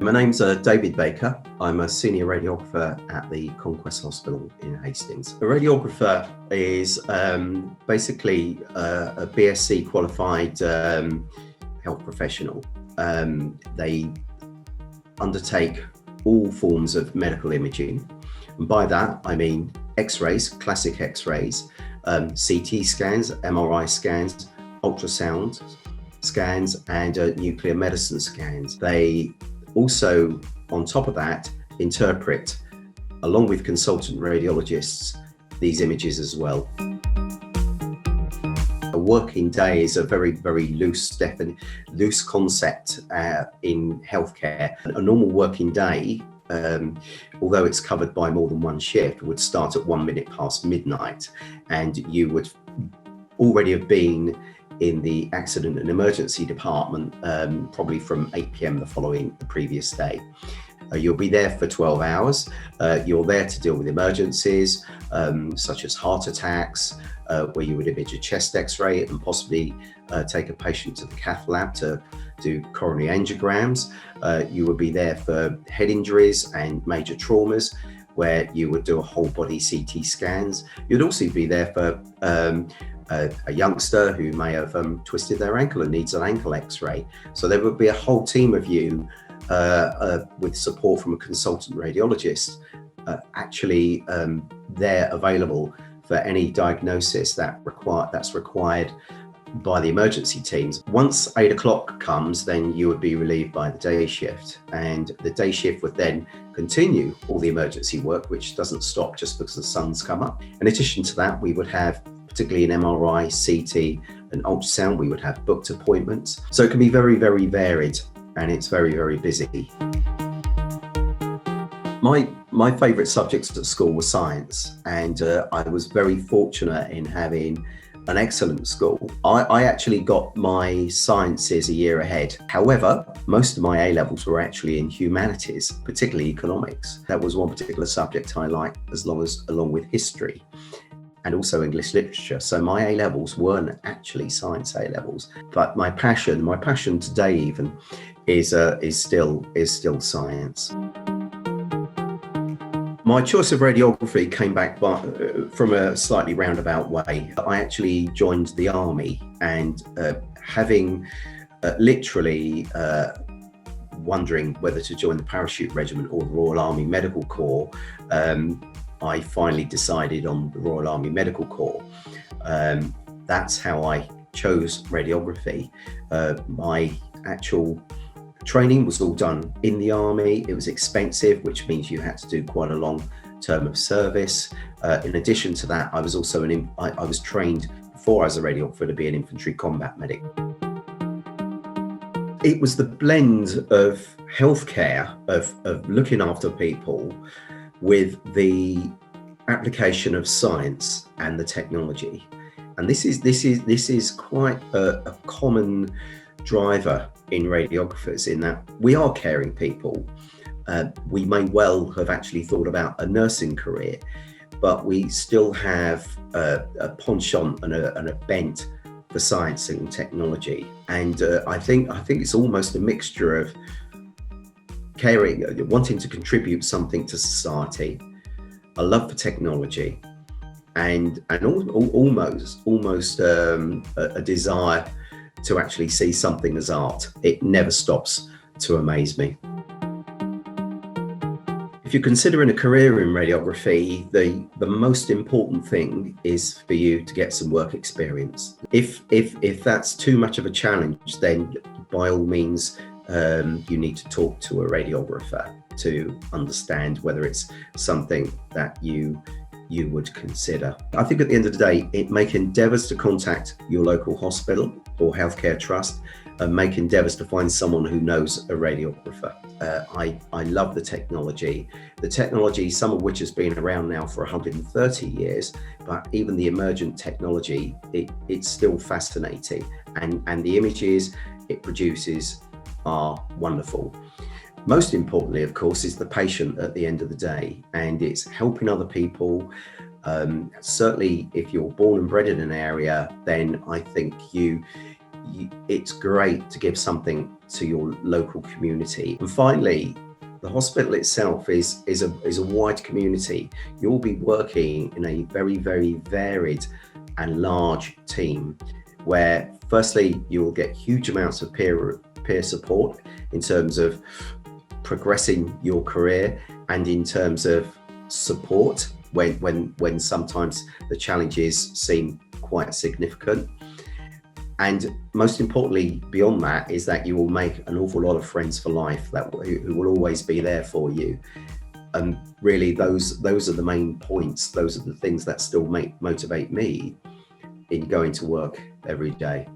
My name's David Baker. I'm a senior radiographer at the Conquest Hospital in Hastings. A radiographer is basically a BSc qualified health professional. They undertake all forms of medical imaging. And by that, I mean X-rays, classic X-rays, CT scans, MRI scans, ultrasound scans, and nuclear medicine scans. They also, on top of that, interpret, along with consultant radiologists, these images as well. A working day is a very, very loose concept in healthcare. A normal working day, although it's covered by more than one shift, would start at 1 minute past midnight, and you would already have been in the accident and emergency department probably from 8 p.m. the previous day. You'll be there for 12 hours. You're there to deal with emergencies such as heart attacks, where you would image a chest X-ray and possibly take a patient to the cath lab to do coronary angiograms. You would be there for head injuries and major traumas, where you would do a whole body CT scans. You'd also be there for a youngster who may have twisted their ankle and needs an ankle X-ray. So there would be a whole team of you with support from a consultant radiologist actually there available for any diagnosis that's required by the emergency teams. Once 8 o'clock comes, then you would be relieved by the day shift, and the day shift would then continue all the emergency work, which doesn't stop just because the sun's come up. In addition to that, we would have, particularly in MRI, CT and ultrasound, we would have booked appointments. So it can be very, very varied, and it's very, very busy. My favourite subjects at school was science, and I was very fortunate in having an excellent school. I actually got my sciences a year ahead. However, most of my A-levels were actually in humanities, particularly economics. That was one particular subject I liked, along with history and also English literature. So my A-levels weren't actually science A-levels, but my passion today even is still science. My choice of radiography came back from a slightly roundabout way. I actually joined the army, and having literally wondering whether to join the Parachute Regiment or the Royal Army Medical Corps, I finally decided on the Royal Army Medical Corps. That's how I chose radiography. My actual training was all done in the army. It was expensive, which means you had to do quite a long term of service. In addition to that, I was also I was trained before as a radiographer to be an infantry combat medic. It was the blend of healthcare, of looking after people, with the application of science and the technology. And this is quite a common driver in radiographers, in that we are caring people. We may well have actually thought about a nursing career, but we still have a penchant and a bent for science and technology. And I think it's almost a mixture of caring, wanting to contribute something to society, a love for technology, and almost a desire to actually see something as art. It never stops to amaze me. If you're considering a career in radiography, the most important thing is for you to get some work experience. If that's too much of a challenge, then by all means, you need to talk to a radiographer to understand whether it's something that you would consider. I think at the end of the day, make endeavours to contact your local hospital or healthcare trust, and make endeavours to find someone who knows a radiographer. I love the technology, some of which has been around now for 130 years, but even the emergent technology, it's still fascinating, and the images it produces are wonderful. Most importantly, of course, is the patient at the end of the day, and it's helping other people. Certainly, if you're born and bred in an area, then I think you it's great to give something to your local community. And finally, the hospital itself is a wide community. You'll be working in a very, very varied and large team, where firstly you will get huge amounts of peer support in terms of progressing your career, and in terms of support when sometimes the challenges seem quite significant. And most importantly, beyond that, is that you will make an awful lot of friends for life who will always be there for you. And really, those are the main points. Those are the things that still motivate me in going to work every day.